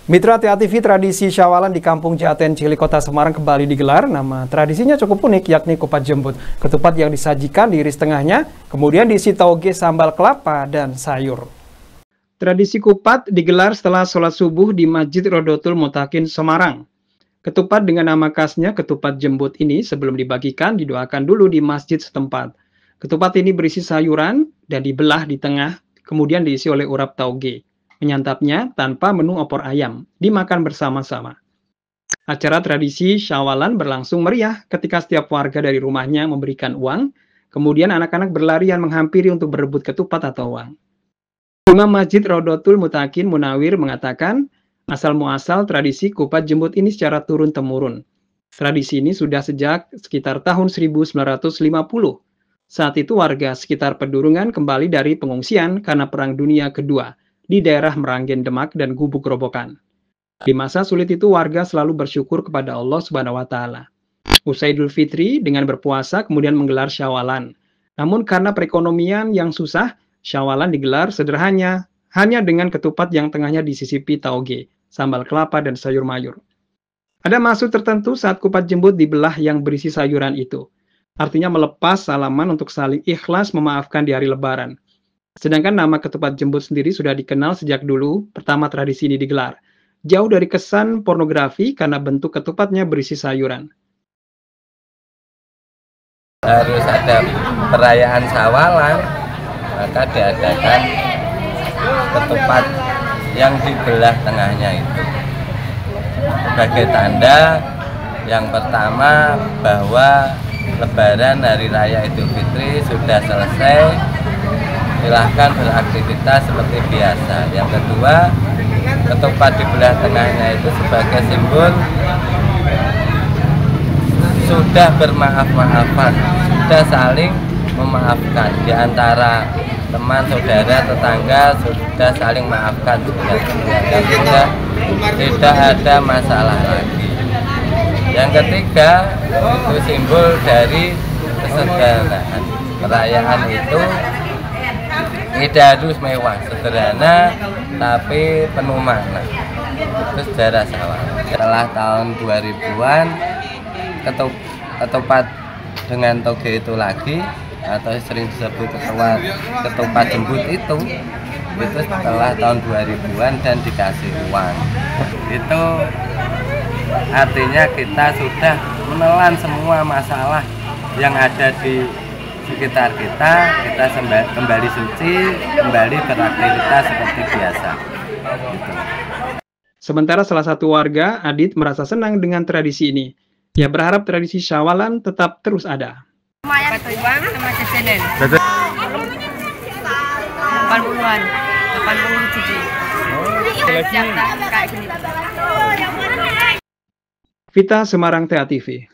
Mitra TA TV, tradisi Syawalan di Kampung Jaten Cilik, Kota Semarang kembali digelar. Nama tradisinya cukup unik, yakni kupat jembut. Ketupat yang disajikan diiris tengahnya, kemudian diisi tauge, sambal kelapa, dan sayur. Tradisi kupat digelar setelah sholat subuh di Masjid Rodotul Mutakin, Semarang. Ketupat dengan nama khasnya ketupat jembut ini sebelum dibagikan didoakan dulu di masjid setempat. Ketupat ini berisi sayuran dan dibelah di tengah, kemudian diisi oleh urap tauge. Menyantapnya tanpa menu opor ayam, dimakan bersama-sama. Acara tradisi Syawalan berlangsung meriah ketika setiap warga dari rumahnya memberikan uang, kemudian anak-anak berlarian menghampiri untuk berebut ketupat atau uang. Imam Masjid Rodotul Mutakin Munawir mengatakan, asal-muasal tradisi kupat jembut ini secara turun-temurun. Tradisi ini sudah sejak sekitar tahun 1950. Saat itu warga sekitar Pedurungan kembali dari pengungsian karena Perang Dunia Kedua di daerah Meranggen Demak dan Gubuk Grobogan. Di masa sulit itu warga selalu bersyukur kepada Allah Subhanahu wa taala. Usai Idul Fitri dengan berpuasa kemudian menggelar Syawalan. Namun karena perekonomian yang susah, Syawalan digelar sederhana hanya dengan ketupat yang tengahnya disisipi tauge, sambal kelapa dan sayur mayur. Ada maksud tertentu saat kupat jembut dibelah yang berisi sayuran itu. Artinya melepas salaman untuk saling ikhlas memaafkan di hari Lebaran. Sedangkan nama ketupat jembut sendiri sudah dikenal sejak dulu pertama tradisi ini digelar. Jauh dari kesan pornografi karena bentuk ketupatnya berisi sayuran. Harus ada perayaan Syawalan, maka diadakan ketupat yang dibelah tengahnya itu. Sebagai tanda yang pertama bahwa Lebaran Hari Raya Idul Fitri sudah selesai. Silahkan beraktivitas seperti biasa. Yang kedua, ketupat dibelah tengahnya itu sebagai simbol sudah bermaaf-maafan, sudah saling memaafkan di antara teman, saudara, tetangga, sudah saling maafkan, sudah tidak ada masalah lagi. Yang ketiga, itu simbol dari kesederhanaan. Perayaan itu tidak harus mewah, sederhana, tapi penuh makna. Itu sejarah Syawalan. Setelah tahun 2000-an, ketupat dengan toge itu lagi, atau sering disebut ketupat jembut itu setelah tahun 2000-an dan dikasih uang. Itu artinya kita sudah menelan semua masalah yang ada di sekitar kita kembali suci, kembali beraktivitas seperti biasa. Gitu. Sementara salah satu warga, Adit, merasa senang dengan tradisi ini. Ia berharap tradisi Syawalan tetap terus ada. Lumayan tuh bang, sama jajanan. 80-an, 87. Kayak gini. Vita, Semarang TA TV.